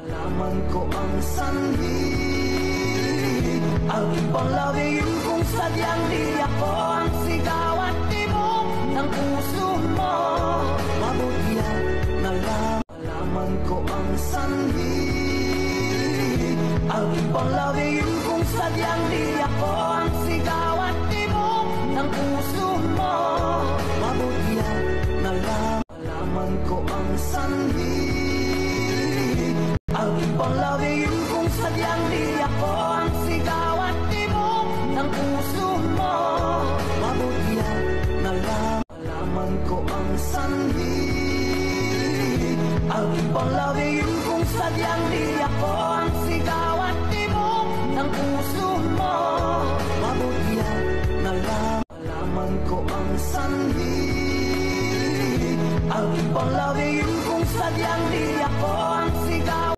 Malaman ko ang sanhi, ang ipanglawiin kung sadyang di ako ang sigaw at tibok ng puso mo. Mabuti na lang malaman ko ang sanhi, ang ipanglawiin kung sadyang di ako ang sigaw at tibok ng puso mo. Mabuti na lang malaman ko ang sanhi, ang ipanglawiin kung sadyang di ako ang sigaw at tibok ng puso mo. Mabuti na lang malaman ko ang sanhi, ang ipanglawiin kung sadyang di ako ang sigaw at tibok ng puso mo. Mabuti na lang malaman ko ang sanhi, ang ipanglawiin kung sadyang di ako ang sigaw